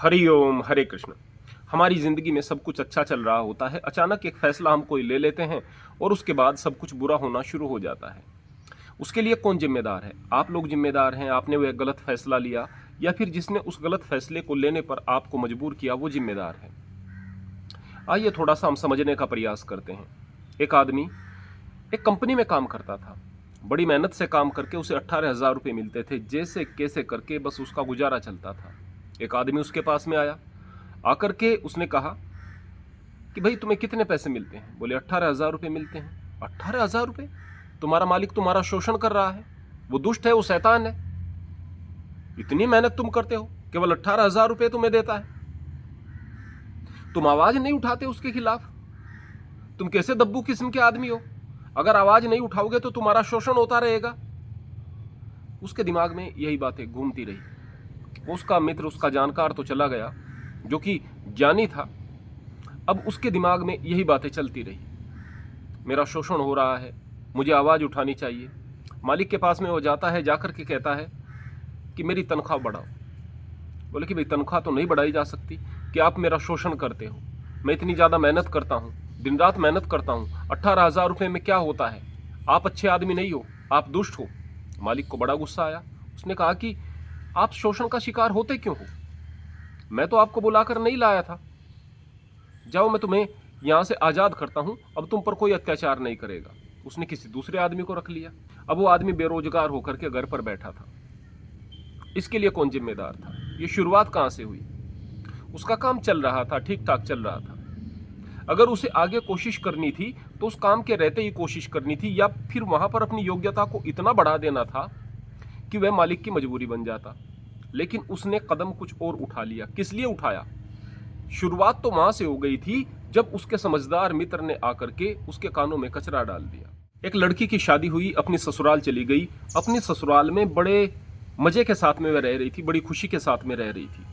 हरि ओम हरे कृष्ण। हमारी ज़िंदगी में सब कुछ अच्छा चल रहा होता है, अचानक एक फ़ैसला हम कोई ले लेते हैं और उसके बाद सब कुछ बुरा होना शुरू हो जाता है। उसके लिए कौन ज़िम्मेदार है? आप लोग ज़िम्मेदार हैं, आपने वो एक गलत फ़ैसला लिया या फिर जिसने उस गलत फ़ैसले को लेने पर आपको मजबूर किया वो ज़िम्मेदार है। आइए थोड़ा-सा हम समझने का प्रयास करते हैं। एक आदमी एक कंपनी में काम करता था। बड़ी मेहनत से काम करके उसे 18,000 रुपए मिलते थे, जैसे-कैसे करके बस उसका गुज़ारा चलता था। एक आदमी उसके पास में आया, आकर के उसने कहा कि भाई तुम्हें कितने पैसे मिलते हैं? बोले 18,000 रुपए मिलते हैं। 18,000 रुपए? तुम्हारा मालिक तुम्हारा शोषण कर रहा है, वो दुष्ट है, वो शैतान है। इतनी मेहनत तुम करते हो, केवल 18,000 रुपए तुम्हें देता है। तुम आवाज नहीं उठाते उसके खिलाफ? तुम कैसे दब्बू किस्म के आदमी हो? अगर आवाज नहीं उठाओगे तो तुम्हारा शोषण होता रहेगा। उसके दिमाग में यही बातें घूमती रही। उसका मित्र, उसका जानकार तो चला गया, जो कि ज्ञानी था। अब उसके दिमाग में यही बातें चलती रही, मेरा शोषण हो रहा है, मुझे आवाज उठानी चाहिए। मालिक के पास में वो जाता है, जाकर के कहता है कि मेरी तनख्वाह बढ़ाओ। बोले कि भाई तनख्वाह तो नहीं बढ़ाई जा सकती, कि आप मेरा शोषण करते हो। मैं इतनी ज़्यादा मेहनत करता हूँ, दिन रात मेहनत करता हूँ, 18,000 रुपये में क्या होता है? आप अच्छे आदमी नहीं हो, आप दुष्ट हो। मालिक को बड़ा गुस्सा आया। उसने कहा कि आप शोषण का शिकार होते क्यों हो? मैं तो आपको बुलाकर नहीं लाया था। जाओ, मैं तुम्हें यहाँ से आज़ाद करता हूँ, अब तुम पर कोई अत्याचार नहीं करेगा। उसने किसी दूसरे आदमी को रख लिया। अब वो आदमी बेरोजगार होकर के घर पर बैठा था। इसके लिए कौन जिम्मेदार था? ये शुरुआत कहाँ से हुई? उसका काम चल रहा था, ठीक ठाक चल रहा था। अगर उसे आगे कोशिश करनी थी तो उस काम के रहते ही कोशिश करनी थी, या फिर वहां पर अपनी योग्यता को इतना बढ़ा देना था कि वह मालिक की मजबूरी बन जाता। लेकिन उसने कदम कुछ और उठा लिया। किस लिए उठाया? शुरुआत तो वहां से हो गई थी जब उसके समझदार मित्र ने आकर के उसके कानों में कचरा डाल दिया। एक लड़की की शादी हुई, अपनी ससुराल चली गई। अपनी ससुराल में बड़े मजे के साथ में वह रह रही थी, बड़ी खुशी के साथ में रह रही थी।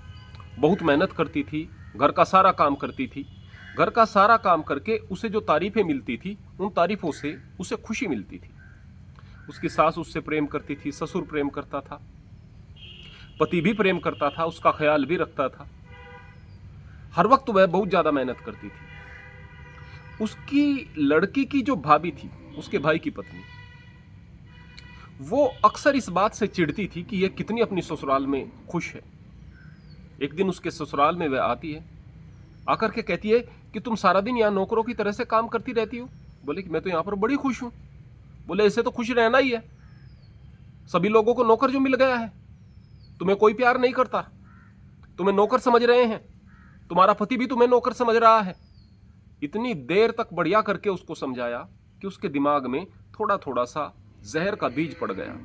बहुत मेहनत करती थी, घर का सारा काम करती थी। घर का सारा काम करके उसे जो तारीफें मिलती थी, उन तारीफों से उसे खुशी मिलती थी। उसकी सास उससे प्रेम करती थी, ससुर प्रेम करता था, पति भी प्रेम करता था, उसका ख्याल भी रखता था। हर वक्त वह बहुत ज्यादा मेहनत करती थी। उसकी लड़की की जो भाभी थी, उसके भाई की पत्नी, वो अक्सर इस बात से चिढ़ती थी कि यह कितनी अपनी ससुराल में खुश है। एक दिन उसके ससुराल में वह आती है, आकर के कहती है कि तुम सारा दिन यहाँ नौकरों की तरह से काम करती रहती हो। बोले कि मैं तो यहाँ पर बड़ी खुश हूं। बोले ऐसे तो खुश रहना ही है, सभी लोगों को नौकर जो मिल गया है, तुम्हें कोई प्यार नहीं करता, तुम्हें नौकर समझ रहे हैं, तुम्हारा पति भी तुम्हें नौकर समझ रहा है। इतनी देर तक बढ़िया करके उसको समझाया कि उसके दिमाग में थोड़ा थोड़ा सा जहर का बीज पड़ गया।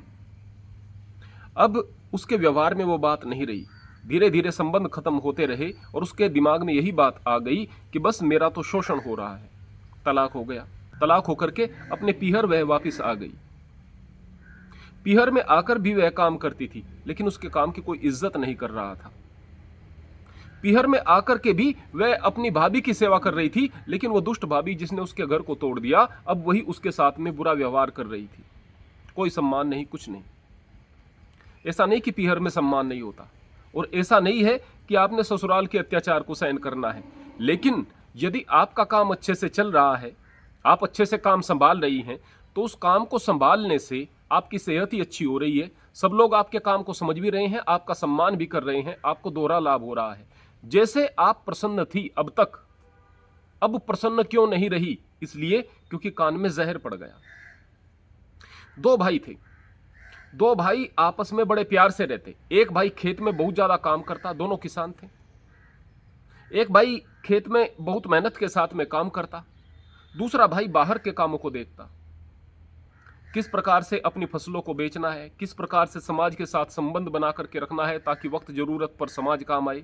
अब उसके व्यवहार में वो बात नहीं रही। धीरे धीरे संबंध खत्म होते रहे और उसके दिमाग में यही बात आ गई कि बस मेरा तो शोषण हो रहा है। तलाक हो गया। तलाक होकर के अपने पीहर वह वापस आ गई। पीहर में आकर भी वह काम करती थी, लेकिन उसके काम की कोई इज्जत नहीं कर रहा था। पीहर में आकर के भी वह अपनी भाभी की सेवा कर रही थी, लेकिन वो दुष्ट भाभी जिसने उसके घर को तोड़ दिया, अब वही उसके साथ में बुरा व्यवहार कर रही थी। कोई सम्मान नहीं, कुछ नहीं। ऐसा नहीं कि पीहर में सम्मान नहीं होता, और ऐसा नहीं है कि आपने ससुराल के अत्याचार को सहन करना है। लेकिन यदि आपका काम अच्छे से चल रहा है, आप अच्छे से काम संभाल रही हैं, तो उस काम को संभालने से आपकी सेहत ही अच्छी हो रही है, सब लोग आपके काम को समझ भी रहे हैं, आपका सम्मान भी कर रहे हैं, आपको दोहरा लाभ हो रहा है। जैसे आप प्रसन्न थी अब तक, अब प्रसन्न क्यों नहीं रही? इसलिए क्योंकि कान में जहर पड़ गया। दो भाई थे, दो भाई आपस में बड़े प्यार से रहते। एक भाई खेत में बहुत ज्यादा काम करता, दोनों किसान थे। एक भाई खेत में बहुत मेहनत के साथ में काम करता, दूसरा भाई बाहर के कामों को देखता। किस प्रकार से अपनी फसलों को बेचना है, किस प्रकार से समाज के साथ संबंध बना करके रखना है ताकि वक्त जरूरत पर समाज काम आए,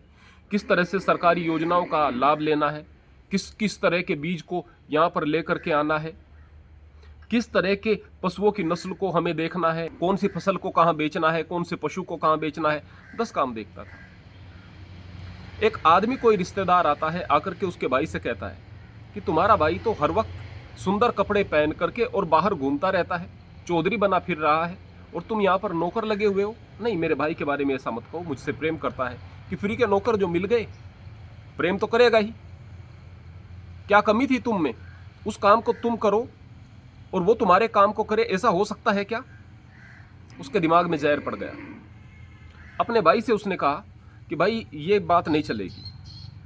किस तरह से सरकारी योजनाओं का लाभ लेना है, किस किस तरह के बीज को यहाँ पर लेकर के आना है, किस तरह के पशुओं की नस्ल को हमें देखना है, कौन सी फसल को कहाँ बेचना है, कौन से पशु को कहाँ बेचना है, 10 काम देखता था। एक आदमी, कोई रिश्तेदार आता है, आकर के उसके भाई से कहता है कि तुम्हारा भाई तो हर वक्त सुंदर कपड़े पहन करके और बाहर घूमता रहता है, चौधरी बना फिर रहा है, और तुम यहाँ पर नौकर लगे हुए हो। नहीं, मेरे भाई के बारे में ऐसा मत कहो, मुझसे प्रेम करता है, कि फ्री के नौकर जो मिल गए, प्रेम तो करेगा ही। क्या कमी थी तुम में? उस काम को तुम करो और वो तुम्हारे काम को करे, ऐसा हो सकता है क्या? उसके दिमाग में जहर पड़ गया। अपने भाई से उसने कहा कि भाई ये बात नहीं चलेगी,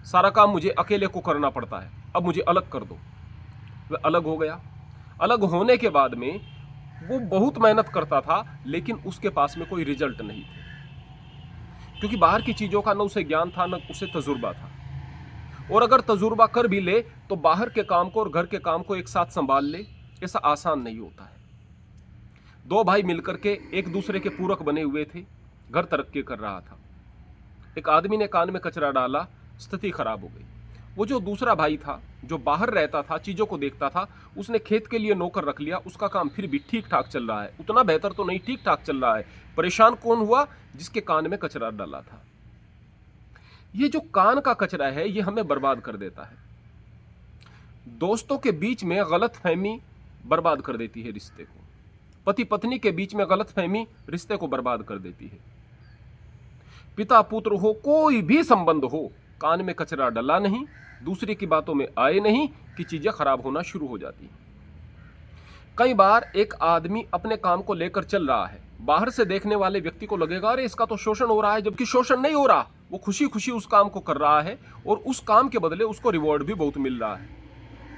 सारा काम मुझे अकेले को करना पड़ता है, अब मुझे अलग कर दो। वह अलग हो गया। अलग होने के बाद में वो बहुत मेहनत करता था, लेकिन उसके पास में कोई रिजल्ट नहीं थे, क्योंकि बाहर की चीज़ों का न उसे ज्ञान था, न उसे तजुर्बा था। और अगर तजुर्बा कर भी ले तो बाहर के काम को और घर के काम को एक साथ संभाल ले, ऐसा आसान नहीं होता है। दो भाई मिलकर के एक दूसरे के पूरक बने हुए थे, घर तरक्की कर रहा था। एक आदमी ने कान में कचरा डाला, स्थिति खराब हो गई। वो जो दूसरा भाई था, जो बाहर रहता था, चीज़ों को देखता था, उसने खेत के लिए नौकर रख लिया। उसका काम फिर भी ठीक ठाक चल रहा है, उतना बेहतर तो नहीं, ठीक ठाक चल रहा है। परेशान कौन हुआ? जिसके कान में कचरा डाला था। ये जो कान का कचरा है, ये हमें बर्बाद कर देता है। दोस्तों के बीच में गलत फहमी बर्बाद कर देती है रिश्ते को। पति पत्नी के बीच में गलत फहमी रिश्ते को बर्बाद कर देती है। पिता पुत्र हो, कोई भी संबंध हो, कान में कचरा डला नहीं, दूसरे की बातों में आए नहीं कि चीजें खराब होना शुरू हो जाती हैं। कई बार एक आदमी अपने काम को लेकर चल रहा है, बाहर से देखने वाले व्यक्ति को लगेगा अरे इसका तो शोषण हो रहा है, जबकि शोषण नहीं हो रहा। वो खुशी खुशी उस काम को कर रहा है और उस काम के बदले उसको रिवॉर्ड भी बहुत मिल रहा है।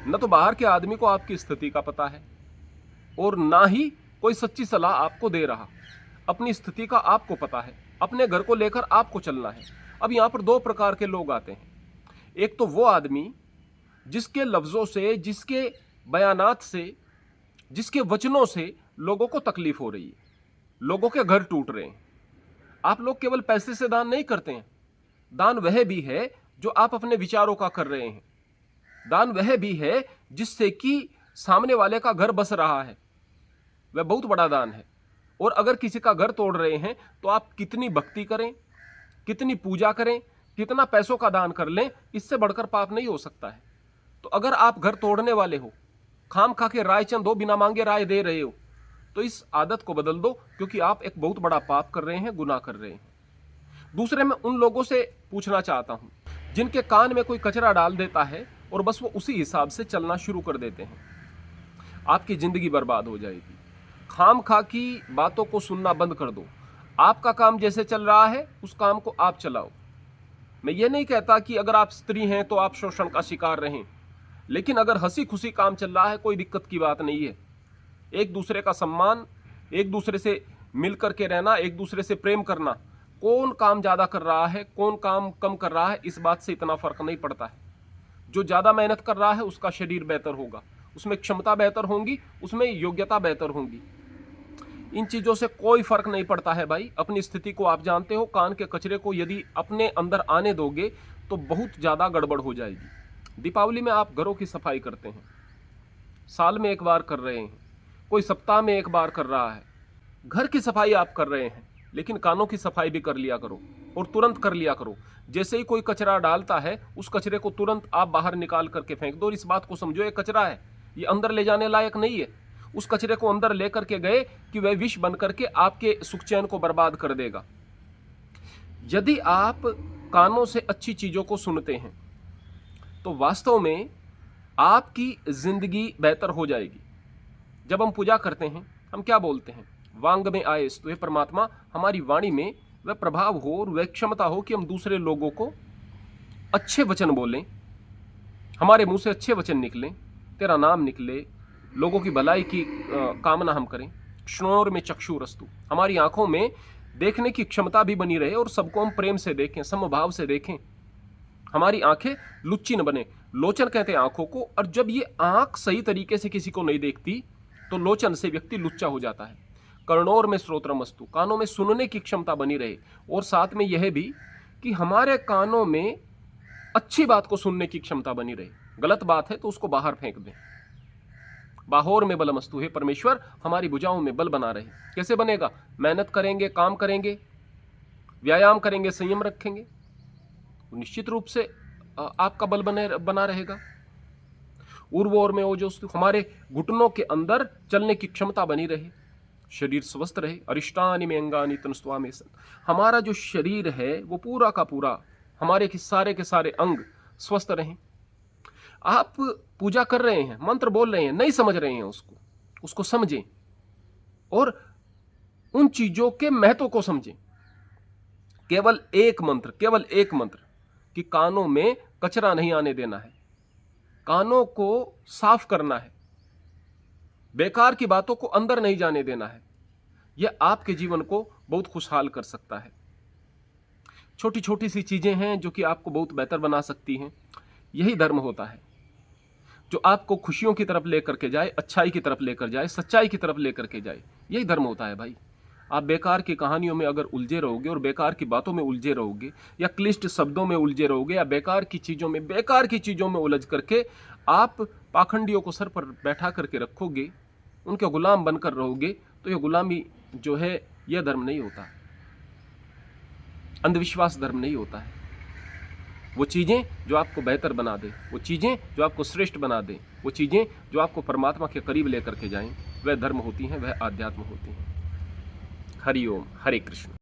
न तो बाहर के आदमी को आपकी स्थिति का पता है और ना ही कोई सच्ची सलाह आपको दे रहा। अपनी स्थिति का आपको पता है, अपने घर को लेकर आपको चलना है। अब यहाँ पर दो प्रकार के लोग आते हैं। एक तो वो आदमी जिसके लफ्ज़ों से, जिसके बयानात से, जिसके वचनों से लोगों को तकलीफ हो रही है, लोगों के घर टूट रहे हैं। आप लोग केवल पैसे से दान नहीं करते हैं, दान वह भी है जो आप अपने विचारों का कर रहे हैं। दान वह भी है जिससे कि सामने वाले का घर बस रहा है, वह बहुत बड़ा दान है। और अगर किसी का घर तोड़ रहे हैं तो आप कितनी भक्ति करें, कितनी पूजा करें, कितना पैसों का दान कर लें, इससे बढ़कर पाप नहीं हो सकता है। तो अगर आप घर तोड़ने वाले हो, खाम खा के राय चंद हो, बिना मांगे राय दे रहे हो, तो इस आदत को बदल दो, क्योंकि आप एक बहुत बड़ा पाप कर रहे हैं, गुनाह कर रहे हैं। दूसरे, मैं उन लोगों से पूछना चाहता हूं जिनके कान में कोई कचरा डाल देता है और बस वो उसी हिसाब से चलना शुरू कर देते हैं। आपकी जिंदगी बर्बाद हो जाएगी। खाम खा की बातों को सुनना बंद कर दो। आपका काम जैसे चल रहा है उस काम को आप चलाओ। मैं ये नहीं कहता कि अगर आप स्त्री हैं तो आप शोषण का शिकार रहें, लेकिन अगर हंसी खुशी काम चल रहा है, कोई दिक्कत की बात नहीं है। एक दूसरे का सम्मान, एक दूसरे से मिल करके रहना, एक दूसरे से प्रेम करना। कौन काम ज़्यादा कर रहा है, कौन काम कम कर रहा है, इस बात से इतना फर्क नहीं पड़ता है। जो ज़्यादा मेहनत कर रहा है उसका शरीर बेहतर होगा, उसमें क्षमता बेहतर होंगी, उसमें योग्यता बेहतर होंगी। इन चीज़ों से कोई फर्क नहीं पड़ता है भाई। अपनी स्थिति को आप जानते हो। कान के कचरे को यदि अपने अंदर आने दोगे तो बहुत ज़्यादा गड़बड़ हो जाएगी। दीपावली में आप घरों की सफाई करते हैं, साल में एक बार कर रहे हैं, कोई सप्ताह में एक बार कर रहा है। घर की सफाई आप कर रहे हैं, लेकिन कानों की सफाई भी कर लिया करो, और तुरंत कर लिया करो। जैसे ही कोई कचरा डालता है उस कचरे को तुरंत आप बाहर निकाल करके फेंक दो। और इस बात को समझो, ये कचरा है, ये अंदर ले जाने लायक नहीं है। उस कचरे को अंदर ले करके गए कि वह विष बन करके आपके सुख चैन को बर्बाद कर देगा। यदि आप कानों से अच्छी चीज़ों को सुनते हैं तो वास्तव में आपकी जिंदगी बेहतर हो जाएगी। जब हम पूजा करते हैं हम क्या बोलते हैं? वांग में आए तो हे परमात्मा, हमारी वाणी में वह प्रभाव हो और वह क्षमता हो कि हम दूसरे लोगों को अच्छे वचन बोलें, हमारे मुंह से अच्छे वचन निकलें, तेरा नाम निकले, लोगों की भलाई की कामना हम करें। श्रोर में चक्षुरस्तु, हमारी आंखों में देखने की क्षमता भी बनी रहे और सबको हम प्रेम से देखें, समभाव से देखें। हमारी आंखें लुच्ची न बने। लोचन कहते हैं आंखों को, और जब ये आंख सही तरीके से किसी को नहीं देखती तो लोचन से व्यक्ति लुच्चा हो जाता है। कर्णोर में श्रोत्रमस्तु, कानों में सुनने की क्षमता बनी रहे, और साथ में यह भी कि हमारे कानों में अच्छी बात को सुनने की क्षमता बनी रहे। गलत बात है तो उसको बाहर फेंक दें। बाहोर में बलमस्तु, हे परमेश्वर हमारी भुजाओं में बल बना रहे। कैसे बनेगा? मेहनत करेंगे, काम करेंगे, व्यायाम करेंगे, संयम रखेंगे, निश्चित रूप से आपका बल बना रहेगा। उर्वोर में ओजोस्तु, हमारे घुटनों के अंदर चलने की क्षमता बनी रहे। शरीर स्वस्थ रहे। अरिष्टानि में अंगानि तनुस्वामे सन्। हमारा जो शरीर है वो पूरा का पूरा, हमारे के सारे अंग स्वस्थ रहें। आप पूजा कर रहे हैं, मंत्र बोल रहे हैं, नहीं समझ रहे हैं उसको समझें और उन चीजों के महत्व को समझें। केवल एक मंत्र कि कानों में कचरा नहीं आने देना है, कानों को साफ करना है, बेकार की बातों को अंदर नहीं जाने देना है। यह आपके जीवन को बहुत खुशहाल कर सकता है। छोटी छोटी सी चीजें हैं जो कि आपको बहुत बेहतर बना सकती हैं। यही धर्म होता है जो आपको खुशियों की तरफ लेकर के जाए, अच्छाई की तरफ लेकर जाए, सच्चाई की तरफ लेकर के जाए। यही धर्म होता है भाई। आप बेकार की कहानियों में अगर उलझे रहोगे और बेकार की बातों में उलझे रहोगे या क्लिष्ट शब्दों में उलझे रहोगे या बेकार की चीज़ों में उलझ करके आप पाखंडियों को सर पर बैठा करके रखोगे, उनके गुलाम बनकर रहोगे, तो यह गुलामी जो है यह धर्म नहीं होता, अंधविश्वास धर्म नहीं होता है। वो चीज़ें जो आपको बेहतर बना दे, वो चीज़ें जो आपको श्रेष्ठ बना दे, वो चीज़ें जो आपको परमात्मा के करीब लेकर के जाएं, वह धर्म होती हैं, वह आध्यात्म होती हैं। हरि ओम, हरे कृष्ण।